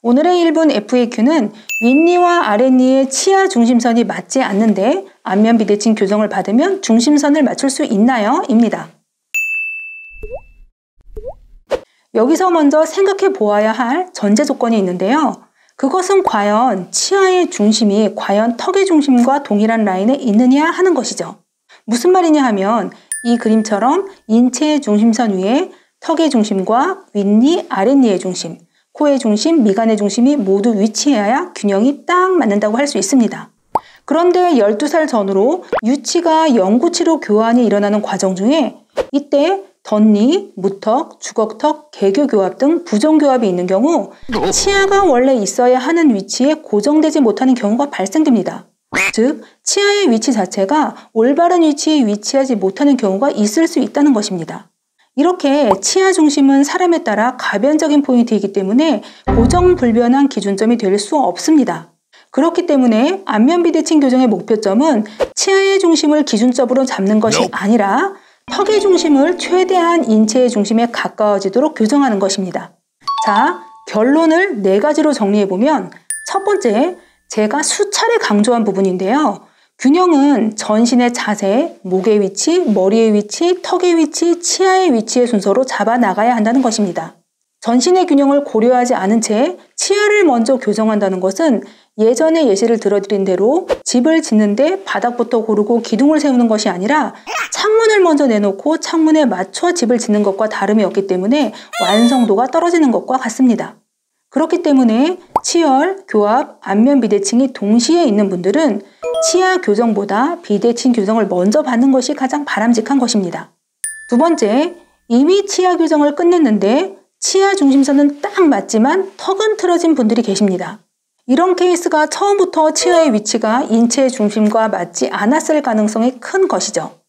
오늘의 1분 FAQ는 윗니와 아랫니의 치아 중심선이 맞지 않는데 안면 비대칭 교정을 받으면 중심선을 맞출 수 있나요? 입니다. 여기서 먼저 생각해 보아야 할 전제 조건이 있는데요. 그것은 과연 치아의 중심이 과연 턱의 중심과 동일한 라인에 있느냐 하는 것이죠. 무슨 말이냐 하면 이 그림처럼 인체의 중심선 위에 턱의 중심과 윗니, 아랫니의 중심, 코의 중심, 미간의 중심이 모두 위치해야 균형이 딱 맞는다고 할 수 있습니다. 그런데 12살 전후로 유치가 영구치로 교환이 일어나는 과정 중에 이때 덧니, 무턱, 주걱턱, 개교교합 등 부정교합이 있는 경우 치아가 원래 있어야 하는 위치에 고정되지 못하는 경우가 발생됩니다. 즉, 치아의 위치 자체가 올바른 위치에 위치하지 못하는 경우가 있을 수 있다는 것입니다. 이렇게 치아 중심은 사람에 따라 가변적인 포인트이기 때문에 고정불변한 기준점이 될 수 없습니다. 그렇기 때문에 안면 비대칭 교정의 목표점은 치아의 중심을 기준점으로 잡는 것이 아니라 턱의 중심을 최대한 인체의 중심에 가까워지도록 교정하는 것입니다. 자, 결론을 4가지로 정리해보면 첫 번째, 제가 수차례 강조한 부분인데요. 균형은 전신의 자세, 목의 위치, 머리의 위치, 턱의 위치, 치아의 위치의 순서로 잡아 나가야 한다는 것입니다. 전신의 균형을 고려하지 않은 채 치아를 먼저 교정한다는 것은 예전에 예시를 들어드린 대로 집을 짓는데 바닥부터 고르고 기둥을 세우는 것이 아니라 창문을 먼저 내놓고 창문에 맞춰 집을 짓는 것과 다름이 없기 때문에 완성도가 떨어지는 것과 같습니다. 그렇기 때문에 치열, 교합, 안면 비대칭이 동시에 있는 분들은 치아 교정보다 비대칭 교정을 먼저 받는 것이 가장 바람직한 것입니다. 두 번째, 이미 치아 교정을 끝냈는데 치아 중심선은 딱 맞지만 턱은 틀어진 분들이 계십니다. 이런 케이스가 처음부터 치아의 위치가 인체의 중심과 맞지 않았을 가능성이 큰 것이죠.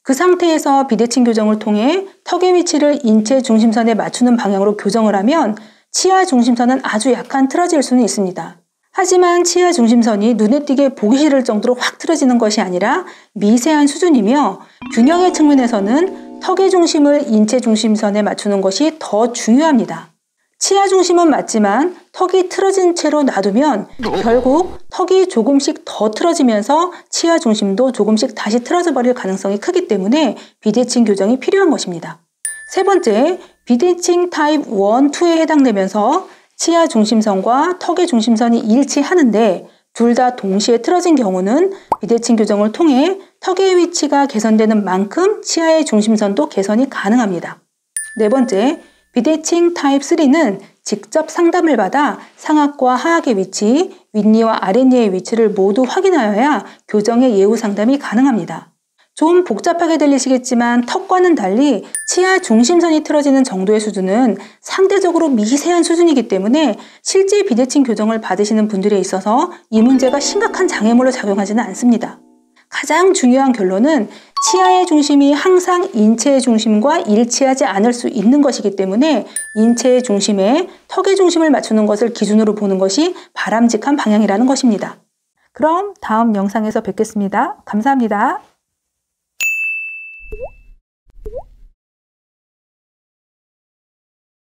그 상태에서 비대칭 교정을 통해 턱의 위치를 인체 중심선에 맞추는 방향으로 교정을 하면 치아 중심선은 아주 약간 틀어질 수는 있습니다. 하지만 치아 중심선이 눈에 띄게 보기 싫을 정도로 확 틀어지는 것이 아니라 미세한 수준이며 균형의 측면에서는 턱의 중심을 인체 중심선에 맞추는 것이 더 중요합니다. 치아 중심은 맞지만 턱이 틀어진 채로 놔두면 결국 턱이 조금씩 더 틀어지면서 치아 중심도 조금씩 다시 틀어져 버릴 가능성이 크기 때문에 비대칭 교정이 필요한 것입니다. 세 번째, 비대칭 타입 1, 2에 해당되면서 치아 중심선과 턱의 중심선이 일치하는데 둘 다 동시에 틀어진 경우는 비대칭 교정을 통해 턱의 위치가 개선되는 만큼 치아의 중심선도 개선이 가능합니다. 네 번째, 비대칭 타입 3는 직접 상담을 받아 상악과 하악의 위치, 윗니와 아랫니의 위치를 모두 확인하여야 교정의 예후 상담이 가능합니다. 좀 복잡하게 들리시겠지만 턱과는 달리 치아 중심선이 틀어지는 정도의 수준은 상대적으로 미세한 수준이기 때문에 실제 비대칭 교정을 받으시는 분들에 있어서 이 문제가 심각한 장애물로 작용하지는 않습니다. 가장 중요한 결론은 치아의 중심이 항상 인체의 중심과 일치하지 않을 수 있는 것이기 때문에 인체의 중심에 턱의 중심을 맞추는 것을 기준으로 보는 것이 바람직한 방향이라는 것입니다. 그럼 다음 영상에서 뵙겠습니다. 감사합니다.